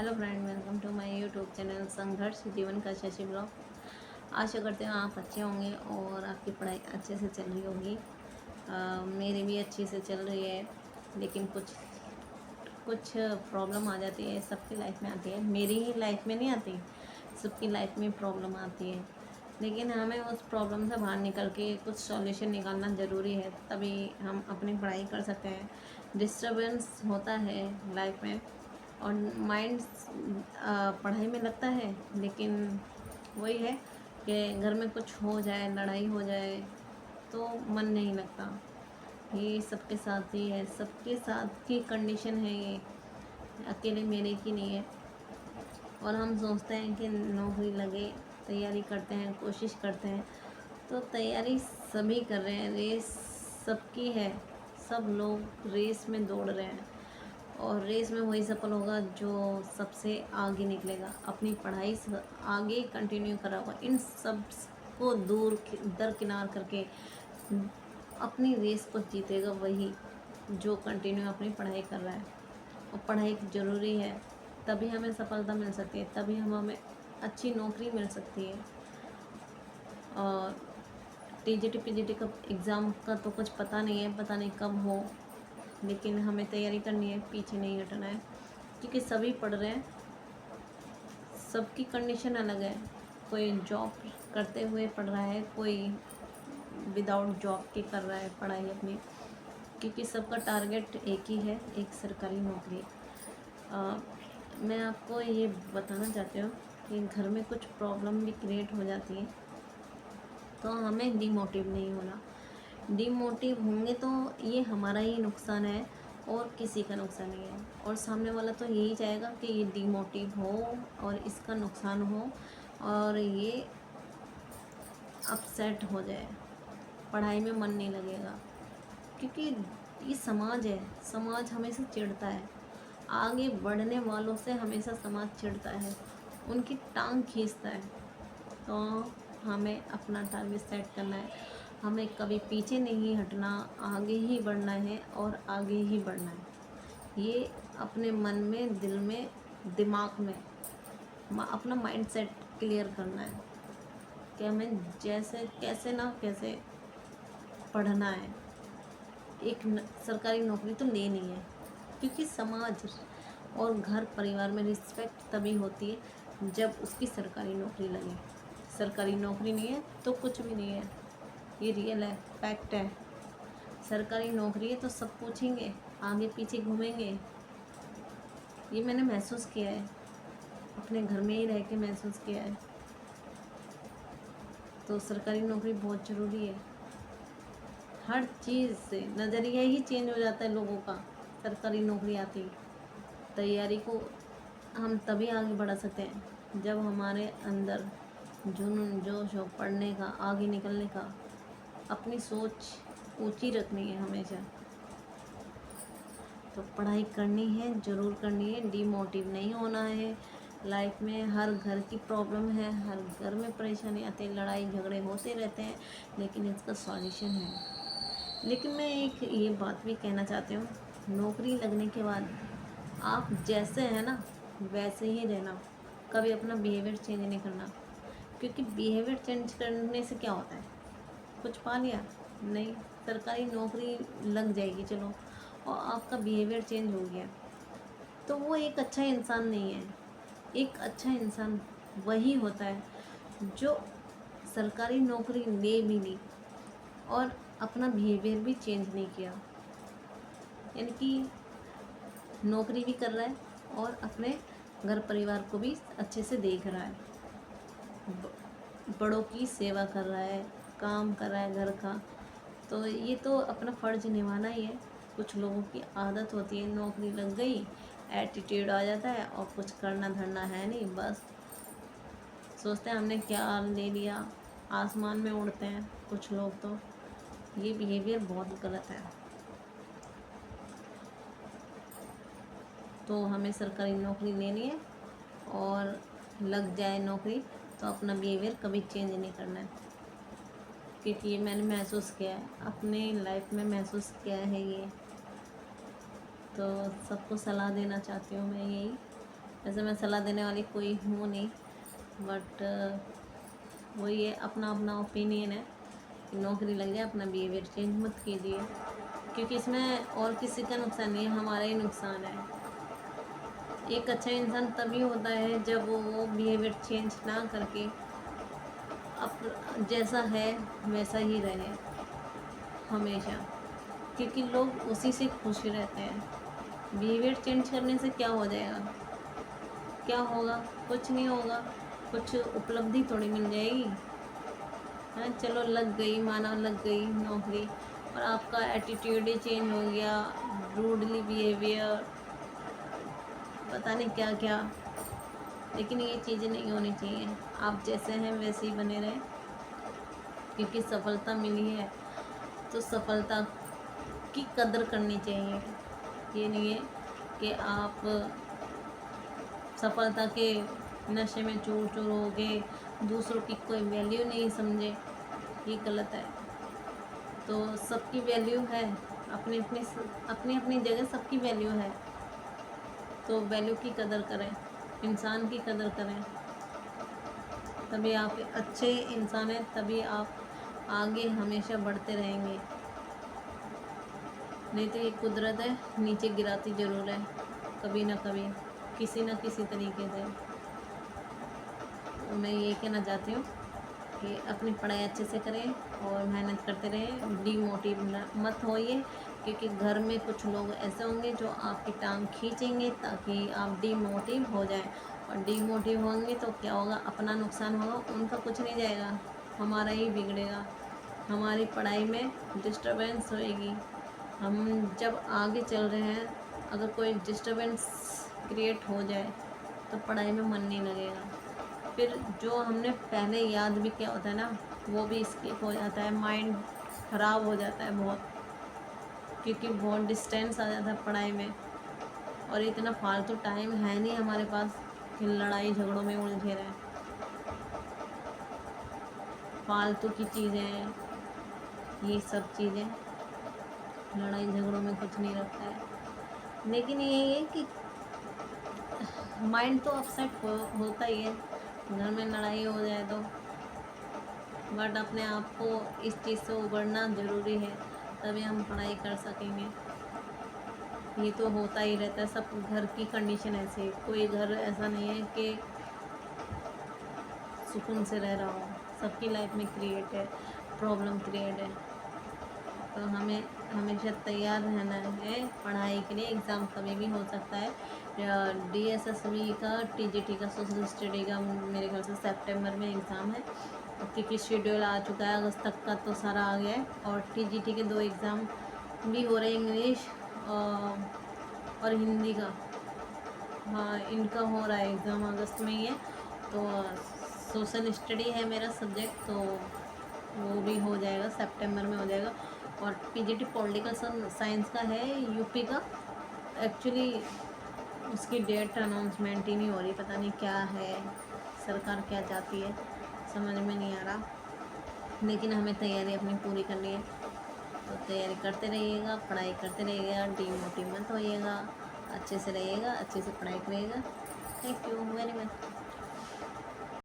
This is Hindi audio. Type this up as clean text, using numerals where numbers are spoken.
Hello friend, welcome to my YouTube channel संघर्ष जीवन का शशि ब्लॉग। आशा करते हैं आप अच्छे होंगे और आपकी पढ़ाई अच्छे से चल रही होगी। मेरी भी अच्छी से चल रही है, लेकिन कुछ कुछ प्रॉब्लम आ जाती है। सबकी लाइफ में आती है, मेरी ही लाइफ में नहीं आती, सबकी लाइफ में प्रॉब्लम आती है। लेकिन हमें उस प्रॉब्लम से बाहर निकल के कुछ सॉल्यूशन निकालना ज़रूरी है, तभी हम अपनी पढ़ाई कर सकते हैं। डिस्टरबेंस होता है लाइफ में और माइंड पढ़ाई में लगता है, लेकिन वही है कि घर में कुछ हो जाए, लड़ाई हो जाए तो मन नहीं लगता। ये सबके साथ ही है, सबके साथ की कंडीशन है ये, अकेले मेरे की नहीं है। और हम सोचते हैं कि नौकरी लगे, तैयारी करते हैं, कोशिश करते हैं, तो तैयारी सभी कर रहे हैं, रेस सबकी है, सब लोग रेस में दौड़ रहे हैं। और रेस में वही सफल होगा जो सबसे आगे निकलेगा, अपनी पढ़ाई आगे कंटिन्यू करा होगा, इन सब को दूर दरकिनार करके अपनी रेस को जीतेगा वही जो कंटिन्यू अपनी पढ़ाई कर रहा है। और पढ़ाई ज़रूरी है, तभी हमें सफलता मिल सकती है, तभी हमें अच्छी नौकरी मिल सकती है। और टीजीटी पीजीटी का एग्ज़ाम का तो कुछ पता नहीं है, पता नहीं कब हो, लेकिन हमें तैयारी करनी है, पीछे नहीं हटना है, क्योंकि सभी पढ़ रहे हैं, सबकी कंडीशन अलग है। कोई जॉब करते हुए पढ़ रहा है, कोई विदाउट जॉब के कर रहा है पढ़ाई अपनी, क्योंकि सबका टारगेट एक ही है, एक सरकारी नौकरी। मैं आपको ये बताना चाहती हूँ कि घर में कुछ प्रॉब्लम भी क्रिएट हो जाती है, तो हमें डिमोटिव नहीं होना। डिमोटिव होंगे तो ये हमारा ही नुकसान है और किसी का नुकसान नहीं है। और सामने वाला तो यही चाहेगा कि ये डिमोटिव हो और इसका नुकसान हो और ये अपसेट हो जाए, पढ़ाई में मन नहीं लगेगा। क्योंकि ये समाज है, समाज हमेशा चिढ़ता है, आगे बढ़ने वालों से हमेशा समाज चिढ़ता है, उनकी टांग खींचता है। तो हमें अपना टारगेट सेट करना है, हमें कभी पीछे नहीं हटना, आगे ही बढ़ना है और आगे ही बढ़ना है। ये अपने मन में, दिल में, दिमाग में अपना माइंड सेट क्लियर करना है कि हमें जैसे कैसे ना कैसे पढ़ना है। एक सरकारी नौकरी तो लेनी है, क्योंकि समाज और घर परिवार में रिस्पेक्ट तभी होती है जब उसकी सरकारी नौकरी लगे। सरकारी नौकरी नहीं है तो कुछ भी नहीं है, ये रियल है, फैक्ट है। सरकारी नौकरी है तो सब पूछेंगे, आगे पीछे घूमेंगे। ये मैंने महसूस किया है, अपने घर में ही रह के महसूस किया है। तो सरकारी नौकरी बहुत ज़रूरी है, हर चीज़ से नज़रिया ही चेंज हो जाता है लोगों का। सरकारी नौकरी आती, तैयारी को हम तभी आगे बढ़ा सकते हैं जब हमारे अंदर जुनून, जोश हो, पढ़ने का, आगे निकलने का। अपनी सोच ऊंची रखनी है हमेशा। तो पढ़ाई करनी है, ज़रूर करनी है, डिमोटिव नहीं होना है। लाइफ में हर घर की प्रॉब्लम है, हर घर में परेशानी आती है, लड़ाई झगड़े होते रहते हैं, लेकिन इसका सॉल्यूशन है। लेकिन मैं एक ये बात भी कहना चाहती हूँ, नौकरी लगने के बाद आप जैसे हैं ना वैसे ही रहना, कभी अपना बिहेवियर चेंज नहीं करना। क्योंकि बिहेवियर चेंज करने से क्या होता है, कुछ पा लिया नहीं, सरकारी नौकरी लग जाएगी चलो, और आपका बिहेवियर चेंज हो गया, तो वो एक अच्छा इंसान नहीं है। एक अच्छा इंसान वही होता है जो सरकारी नौकरी ले भी ली और अपना बिहेवियर भी चेंज नहीं किया, यानी कि नौकरी भी कर रहा है और अपने घर परिवार को भी अच्छे से देख रहा है, बड़ों की सेवा कर रहा है, काम कर रहा है घर का। तो ये तो अपना फ़र्ज निभाना ही है। कुछ लोगों की आदत होती है, नौकरी लग गई, एटीट्यूड आ जाता है और कुछ करना धरना है नहीं, बस सोचते हैं हमने क्या ले लिया, आसमान में उड़ते हैं कुछ लोग। तो ये बिहेवियर बहुत गलत है। तो हमें सरकारी नौकरी लेनी है, और लग जाए नौकरी तो अपना बिहेवियर कभी चेंज नहीं करना है। क्योंकि ये मैंने महसूस किया है, अपने लाइफ में महसूस किया है ये। तो सबको सलाह देना चाहती हूँ मैं यही वैसे मैं सलाह देने वाली कोई हूँ नहीं, बट वही है, अपना अपना ओपिनियन है कि नौकरी लग जाए, अपना बिहेवियर चेंज मत कीजिए, क्योंकि इसमें और किसी का नुकसान नहीं है, हमारा ही नुकसान है। एक अच्छा इंसान तभी होता है जब वो बिहेवियर चेंज ना करके अब जैसा है वैसा ही रहे हमेशा, क्योंकि लोग उसी से खुश रहते हैं। बिहेवियर चेंज करने से क्या हो जाएगा, क्या होगा? कुछ नहीं होगा, कुछ उपलब्धि थोड़ी मिल जाएगी। हाँ, चलो लग गई, माना लग गई नौकरी, और आपका एटीट्यूड ही चेंज हो गया, रूडली बिहेवियर, पता नहीं क्या क्या। लेकिन ये चीज़ें नहीं होनी चाहिए, आप जैसे हैं वैसे ही बने रहें, क्योंकि सफलता मिली है तो सफलता की कदर करनी चाहिए। ये नहीं है कि आप सफलता के नशे में चूर चूर हो गए, दूसरों की कोई वैल्यू नहीं समझे, ये गलत है। तो सबकी वैल्यू है, अपनी अपनी जगह सबकी वैल्यू है, तो वैल्यू की कदर करें, इंसान की कदर करें, तभी आप अच्छे इंसान हैं, तभी आप आगे हमेशा बढ़ते रहेंगे। नहीं तो ये कुदरत है, नीचे गिराती ज़रूर है, कभी ना कभी, किसी न किसी तरीके से। तो मैं ये कहना चाहती हूँ कि अपनी पढ़ाई अच्छे से करें और मेहनत करते रहें, डीमोटिव मत होइए, क्योंकि घर में कुछ लोग ऐसे होंगे जो आपकी टांग खींचेंगे ताकि आप डीमोटिव हो जाएं, और डीमोटिव होंगे तो क्या होगा, अपना नुकसान होगा, उनका कुछ नहीं जाएगा, हमारा ही बिगड़ेगा, हमारी पढ़ाई में डिस्टर्बेंस होएगी। हम जब आगे चल रहे हैं, अगर कोई डिस्टर्बेंस क्रिएट हो जाए तो पढ़ाई में मन नहीं लगेगा, फिर जो हमने पहले याद भी किया होता है ना, वो भी स्किप हो जाता है, माइंड ख़राब हो जाता है बहुत, क्योंकि बहुत डिस्टेंस आ जाता है पढ़ाई में, और इतना फालतू टाइम है नहीं हमारे पास कि लड़ाई झगड़ों में उलझे रहें। फालतू की चीज़ें, ये सब चीज़ें, लड़ाई झगड़ों में कुछ नहीं रखता है। लेकिन ये है कि माइंड तो अपसेट होता ही है, घर में लड़ाई हो जाए तो, बट अपने आप को इस चीज़ से उबरना ज़रूरी है, तभी हम पढ़ाई कर सकेंगे। ये तो होता ही रहता है, सब घर की कंडीशन ऐसे, कोई घर ऐसा नहीं है कि सुकून से रह रहा हो, सबकी लाइफ में क्रिएट है, प्रॉब्लम क्रिएट है। तो हमें हमेशा तैयार रहना है पढ़ाई के लिए, एग्ज़ाम कभी भी हो सकता है। DSSB का, TGT का, सोशल स्टडी का मेरे ख्याल से सितंबर में एग्ज़ाम है, क्योंकि शेड्यूल आ चुका है, अगस्त तक का तो सारा आ गया है, और TGT के 2 एग्ज़ाम भी हो रहे हैं, इंग्लिश और हिंदी का। हाँ, इनका हो रहा है एग्ज़ाम, अगस्त में ही है। तो सोशल स्टडी है मेरा सब्जेक्ट, तो वो भी हो जाएगा, सितंबर में हो जाएगा। और PGT पॉलिटिकल साइंस का है, यूपी का। एक्चुअली उसकी डेट अनाउंसमेंट ही नहीं हो रही, पता नहीं क्या है, सरकार क्या चाहती है, समझ में नहीं आ रहा। लेकिन हमें तैयारी अपनी पूरी करनी है, तो तैयारी करते रहिएगा, पढ़ाई करते रहिएगा, डीमोटिव मत होइएगा, अच्छे से रहिएगा, अच्छे से पढ़ाई करिएगा। Thank you very much.